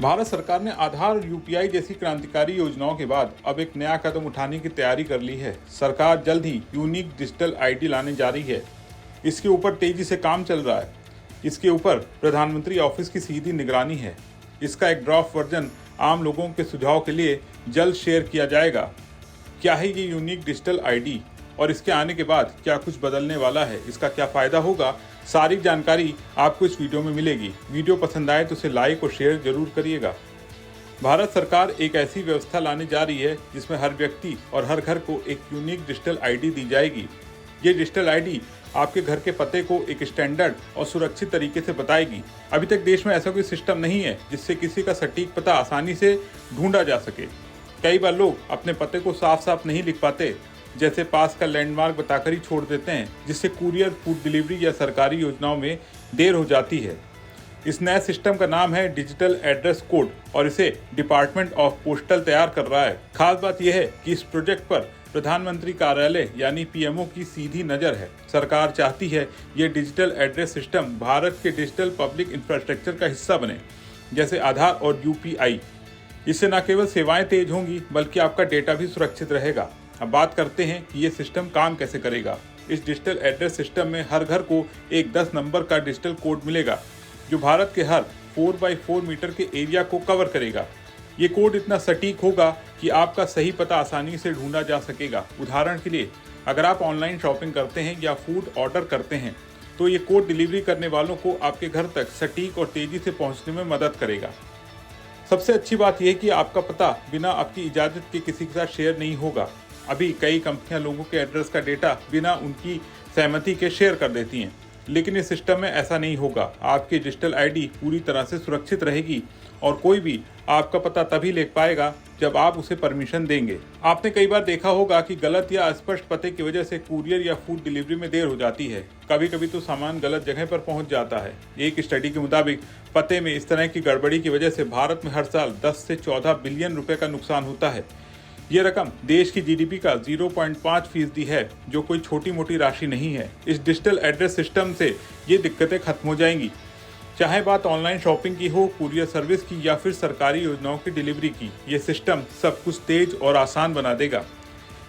भारत सरकार ने आधार और यूपीआई जैसी क्रांतिकारी योजनाओं के बाद अब एक नया कदम उठाने की तैयारी कर ली है। सरकार जल्द ही यूनिक डिजिटल आईडी लाने जा रही है। इसके ऊपर तेजी से काम चल रहा है। इसके ऊपर प्रधानमंत्री ऑफिस की सीधी निगरानी है। इसका एक ड्राफ्ट वर्जन आम लोगों के सुझाव के लिए जल्द शेयर किया जाएगा। क्या है ये यूनिक डिजिटल आईडी और इसके आने के बाद क्या कुछ बदलने वाला है, इसका क्या फायदा होगा, सारी जानकारी आपको इस वीडियो में मिलेगी। वीडियो पसंद आए तो इसे लाइक और शेयर जरूर करिएगा। भारत सरकार एक ऐसी व्यवस्था लाने जा रही है जिसमें हर व्यक्ति और हर घर को एक यूनिक डिजिटल आईडी दी जाएगी। ये डिजिटल आईडी आपके घर के पते को एक स्टैंडर्ड और सुरक्षित तरीके से बताएगी। अभी तक देश में ऐसा कोई सिस्टम नहीं है जिससे किसी का सटीक पता आसानी से ढूंढा जा सके। कई बार लोग अपने पते को साफ साफ नहीं लिख पाते, जैसे पास का लैंडमार्क बताकर ही छोड़ देते हैं, जिससे कुरियर, फूड डिलीवरी या सरकारी योजनाओं में देर हो जाती है। इस नए सिस्टम का नाम है डिजिटल एड्रेस कोड और इसे डिपार्टमेंट ऑफ पोस्टल तैयार कर रहा है। खास बात यह है कि इस प्रोजेक्ट पर प्रधानमंत्री कार्यालय यानी पीएमओ की सीधी नजर है। सरकार चाहती है ये डिजिटल एड्रेस सिस्टम भारत के डिजिटल पब्लिक इंफ्रास्ट्रक्चर का हिस्सा बने, जैसे आधार और यूपीआई। इससे न केवल सेवाएं तेज होंगी बल्कि आपका डेटा भी सुरक्षित रहेगा। अब बात करते हैं कि ये सिस्टम काम कैसे करेगा। इस डिजिटल एड्रेस सिस्टम में हर घर को एक 10 नंबर का डिजिटल कोड मिलेगा जो भारत के हर 4x4 मीटर के एरिया को कवर करेगा। ये कोड इतना सटीक होगा कि आपका सही पता आसानी से ढूंढा जा सकेगा। उदाहरण के लिए, अगर आप ऑनलाइन शॉपिंग करते हैं या फूड ऑर्डर करते हैं तो ये कोड डिलीवरी करने वालों को आपके घर तक सटीक और तेजी से पहुंचने में मदद करेगा। सबसे अच्छी बात यह कि आपका पता बिना आपकी इजाज़त के किसी के साथ शेयर नहीं होगा। अभी कई कंपनियां लोगों के एड्रेस का डेटा बिना उनकी सहमति के शेयर कर देती हैं, लेकिन इस सिस्टम में ऐसा नहीं होगा। आपकी डिजिटल आईडी पूरी तरह से सुरक्षित रहेगी और कोई भी आपका पता तभी ले पाएगा जब आप उसे परमिशन देंगे। आपने कई बार देखा होगा कि गलत या अस्पष्ट पते की वजह से कुरियर या फूड डिलीवरी में देर हो जाती है। कभी कभी तो सामान गलत जगह पर पहुंच जाता है। एक स्टडी के मुताबिक पते में इस तरह की गड़बड़ी की वजह से भारत में हर साल 10 से 14 बिलियन रुपए का नुकसान होता है। ये रकम देश की जीडीपी का 0.5% है, जो कोई छोटी मोटी राशि नहीं है। इस डिजिटल एड्रेस सिस्टम से ये दिक्कतें खत्म हो जाएंगी, चाहे बात ऑनलाइन शॉपिंग की हो, कुरियर सर्विस की या फिर सरकारी योजनाओं की डिलीवरी की। ये सिस्टम सब कुछ तेज और आसान बना देगा।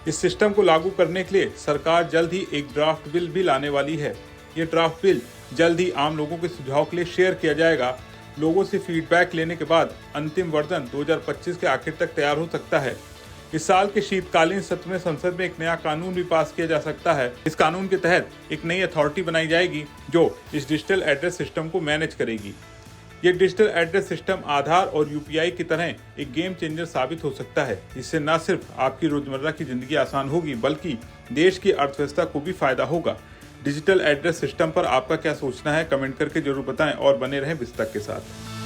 इस सिस्टम को लागू करने के लिए सरकार जल्द ही एक ड्राफ्ट बिल भी लाने वाली है। ये ड्राफ्ट बिल जल्द ही आम लोगों के सुझाव के लिए शेयर किया जाएगा। लोगों से फीडबैक लेने के बाद अंतिम वर्जन 2025 के आखिर तक तैयार हो सकता है। इस साल के शीतकालीन सत्र में संसद में एक नया कानून भी पास किया जा सकता है। इस कानून के तहत एक नई अथॉरिटी बनाई जाएगी जो इस डिजिटल एड्रेस सिस्टम को मैनेज करेगी। ये डिजिटल एड्रेस सिस्टम आधार और यूपीआई की तरह एक गेम चेंजर साबित हो सकता है। इससे न सिर्फ आपकी रोजमर्रा की जिंदगी आसान होगी बल्कि देश की अर्थव्यवस्था को भी फायदा होगा। डिजिटल एड्रेस सिस्टम पर आपका क्या सोचना है, कमेंट करके जरूर बताएं और बने रहें बिस्तक के साथ।